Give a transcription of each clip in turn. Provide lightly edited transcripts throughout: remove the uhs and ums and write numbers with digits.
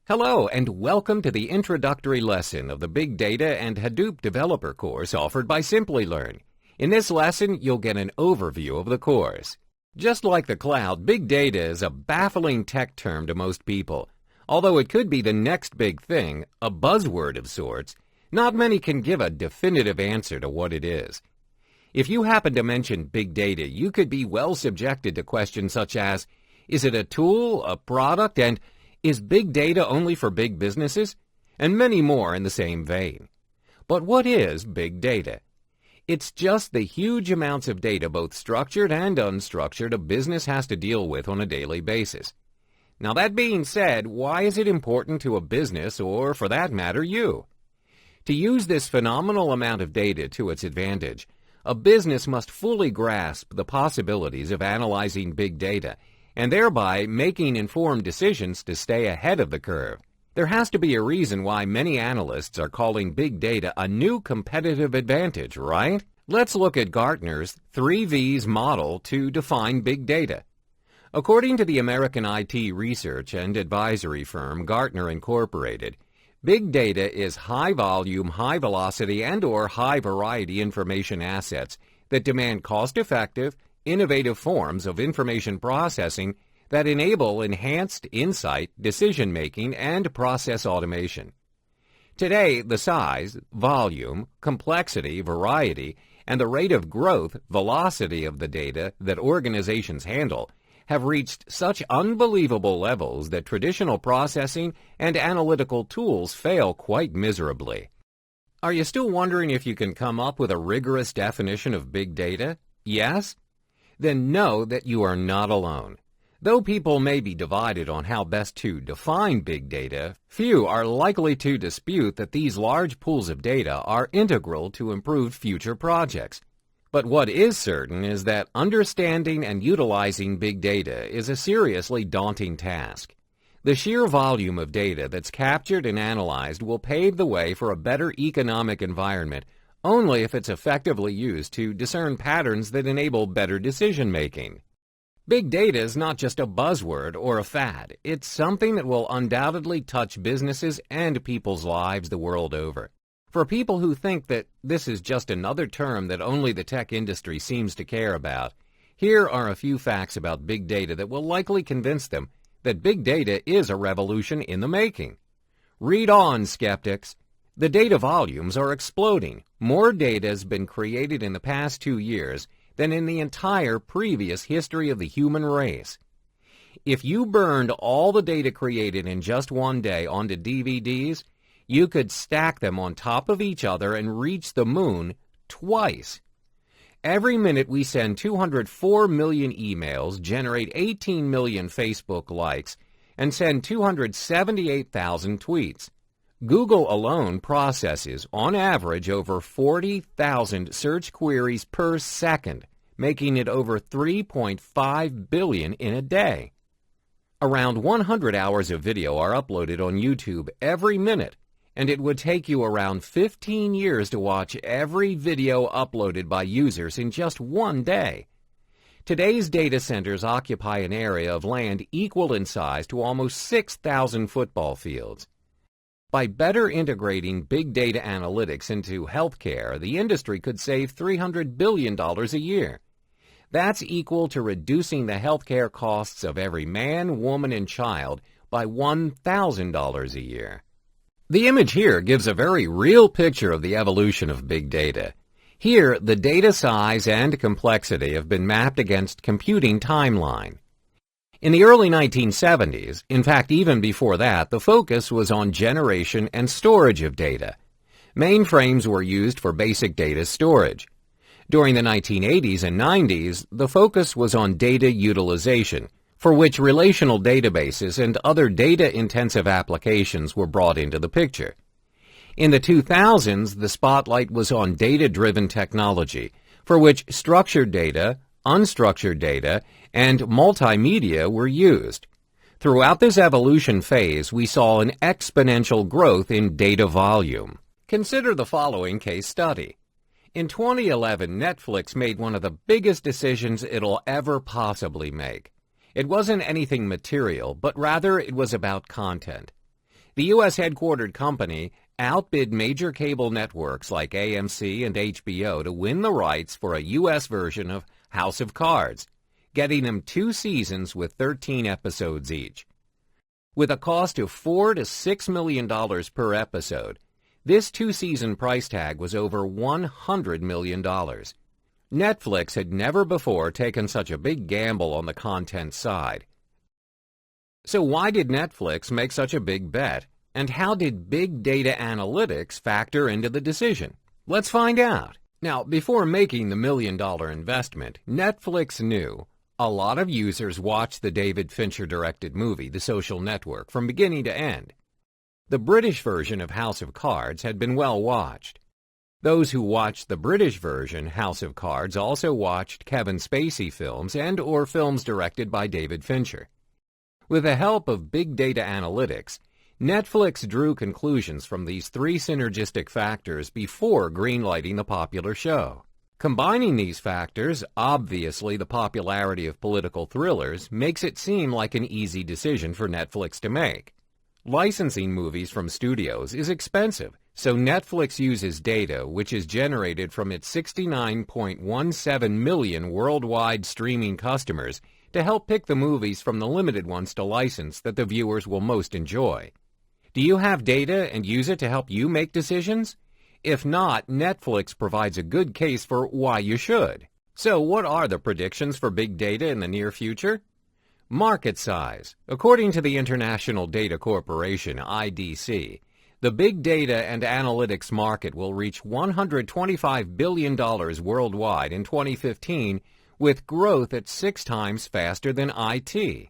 Hello and welcome to the introductory lesson of the Big Data and Hadoop Developer course offered by Simplilearn. In this lesson, you'll get an overview of the course. Just like the cloud, big data is a baffling tech term to most people. Although it could be the next big thing, a buzzword of sorts, not many can give a definitive answer to what it is. If you happen to mention big data, you could be well subjected to questions such as, is it a tool, a product, and is big data only for big businesses? And many more in the same vein. But what is big data? It's just the huge amounts of data, both structured and unstructured, a business has to deal with on a daily basis. Now that being said, why is it important to a business, or for that matter, you? To use this phenomenal amount of data to its advantage, a business must fully grasp the possibilities of analyzing big data, and thereby making informed decisions to stay ahead of the curve. There has to be a reason why many analysts are calling big data a new competitive advantage, right? Let's look at Gartner's 3V's model to define big data. According to the American IT research and advisory firm Gartner Incorporated, big data is high-volume, high-velocity, and/or high-variety information assets that demand cost-effective, innovative forms of information processing that enable enhanced insight, decision-making, and process automation. Today, the size, volume, complexity, variety, and the rate of growth, velocity of the data that organizations handle have reached such unbelievable levels that traditional processing and analytical tools fail quite miserably. Are you still wondering if you can come up with a rigorous definition of big data? Yes? Then know that you are not alone. Though people may be divided on how best to define big data, few are likely to dispute that these large pools of data are integral to improved future projects. But what is certain is that understanding and utilizing big data is a seriously daunting task. The sheer volume of data that's captured and analyzed will pave the way for a better economic environment only if it's effectively used to discern patterns that enable better decision-making. Big data is not just a buzzword or a fad. It's something that will undoubtedly touch businesses and people's lives the world over. For people who think that this is just another term that only the tech industry seems to care about, here are a few facts about big data that will likely convince them that big data is a revolution in the making. Read on, skeptics. The data volumes are exploding. More data has been created in the past 2 years than in the entire previous history of the human race. If you burned all the data created in just one day onto DVDs, you could stack them on top of each other and reach the moon twice. Every minute we send 204 million emails, generate 18 million Facebook likes, and send 278,000 tweets. Google alone processes, on average, over 40,000 search queries per second, making it over 3.5 billion in a day. Around 100 hours of video are uploaded on YouTube every minute, and it would take you around 15 years to watch every video uploaded by users in just one day. Today's data centers occupy an area of land equal in size to almost 6,000 football fields. By better integrating big data analytics into healthcare, the industry could save $300 billion a year. That's equal to reducing the healthcare costs of every man, woman, and child by $1,000 a year. The image here gives a very real picture of the evolution of big data. Here, the data size and complexity have been mapped against computing timeline. In the early 1970s, in fact even before that, the focus was on generation and storage of data. Mainframes were used for basic data storage. During the 1980s and 90s, the focus was on data utilization, for which relational databases and other data-intensive applications were brought into the picture. In the 2000s, the spotlight was on data-driven technology, for which structured data, unstructured data, and multimedia were used. Throughout this evolution phase, we saw an exponential growth in data volume. Consider the following case study. In 2011, Netflix made one of the biggest decisions it'll ever possibly make. It wasn't anything material, but rather it was about content. The U.S. headquartered company outbid major cable networks like AMC and HBO to win the rights for a U.S. version of House of Cards, getting them 2 seasons with 13 episodes each. With a cost of $4 to $6 million per episode, this 2-season price tag was over $100 million. Netflix had never before taken such a big gamble on the content side. So why did Netflix make such a big bet, and how did big data analytics factor into the decision? Let's find out. Now, before making the $1 million investment, Netflix knew a lot of users watched the David Fincher-directed movie, The Social Network, from beginning to end. The British version of House of Cards had been well watched. Those who watched the British version, House of Cards, also watched Kevin Spacey films and/or films directed by David Fincher. With the help of big data analytics, Netflix drew conclusions from these 3 synergistic factors before greenlighting the popular show. Combining these factors, obviously the popularity of political thrillers, makes it seem like an easy decision for Netflix to make. Licensing movies from studios is expensive, so Netflix uses data which is generated from its 69.17 million worldwide streaming customers to help pick the movies from the limited ones to license that the viewers will most enjoy. Do you have data and use it to help you make decisions? If not, Netflix provides a good case for why you should. So what are the predictions for big data in the near future? Market size. According to the International Data Corporation, IDC, the big data and analytics market will reach $125 billion worldwide in 2015, with growth at 6 times faster than IT.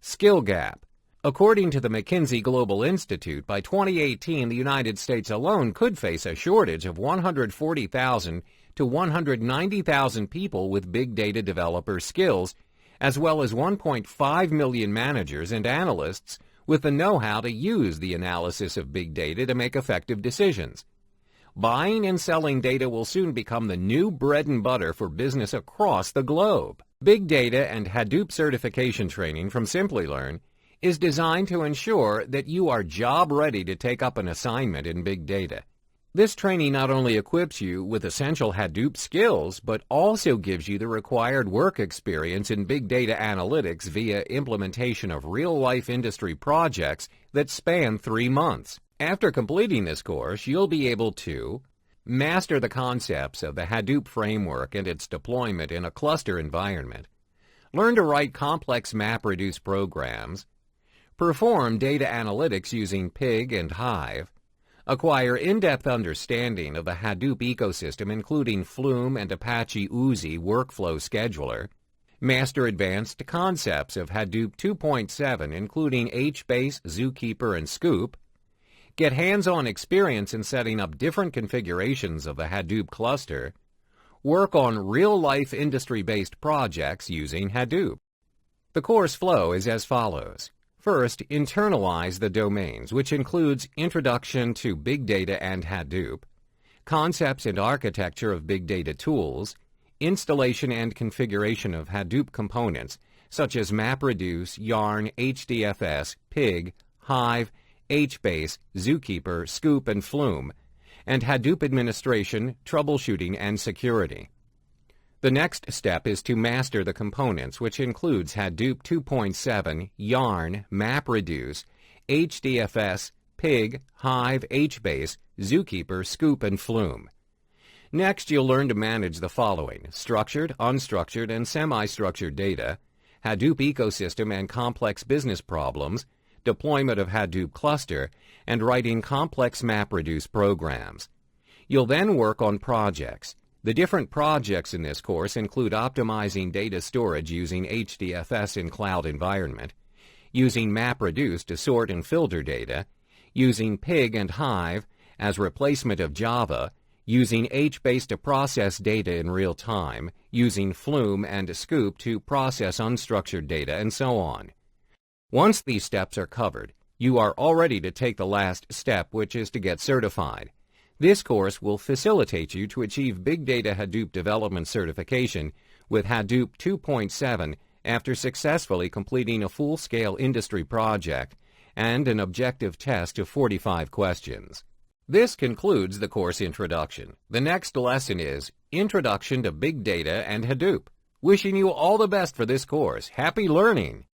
Skill gap. According to the McKinsey Global Institute, by 2018, the United States alone could face a shortage of 140,000 to 190,000 people with big data developer skills, as well as 1.5 million managers and analysts with the know-how to use the analysis of big data to make effective decisions. Buying and selling data will soon become the new bread and butter for business across the globe. Big data and Hadoop certification training from Simplilearn is designed to ensure that you are job-ready to take up an assignment in big data. This training not only equips you with essential Hadoop skills, but also gives you the required work experience in big data analytics via implementation of real-life industry projects that span 3 months. After completing this course, you'll be able to master the concepts of the Hadoop framework and its deployment in a cluster environment, learn to write complex MapReduce programs, perform data analytics using Pig and Hive, acquire in-depth understanding of the Hadoop ecosystem including Flume and Apache Oozie workflow scheduler, master advanced concepts of Hadoop 2.7 including HBase, Zookeeper, and Scoop, get hands-on experience in setting up different configurations of the Hadoop cluster, work on real-life industry-based projects using Hadoop. The course flow is as follows. First, internalize the domains, which includes Introduction to Big Data and Hadoop, Concepts and Architecture of Big Data Tools, Installation and Configuration of Hadoop Components, such as MapReduce, Yarn, HDFS, Pig, Hive, HBase, Zookeeper, Scoop, and Flume, and Hadoop administration, troubleshooting, and security. The next step is to master the components, which includes Hadoop 2.7, Yarn, MapReduce, HDFS, Pig, Hive, HBase, Zookeeper, Scoop, and Flume. Next, you'll learn to manage the following: structured, unstructured, and semi-structured data, Hadoop ecosystem and complex business problems, deployment of Hadoop cluster, and writing complex MapReduce programs. You'll then work on projects. The different projects in this course include optimizing data storage using HDFS in cloud environment, using MapReduce to sort and filter data, using Pig and Hive as replacement of Java, using HBase to process data in real time, using Flume and Scoop to process unstructured data, and so on. Once these steps are covered, you are all ready to take the last step, which is to get certified. This course will facilitate you to achieve Big Data Hadoop Development Certification with Hadoop 2.7 after successfully completing a full-scale industry project and an objective test of 45 questions. This concludes the course introduction. The next lesson is Introduction to Big Data and Hadoop. Wishing you all the best for this course. Happy learning!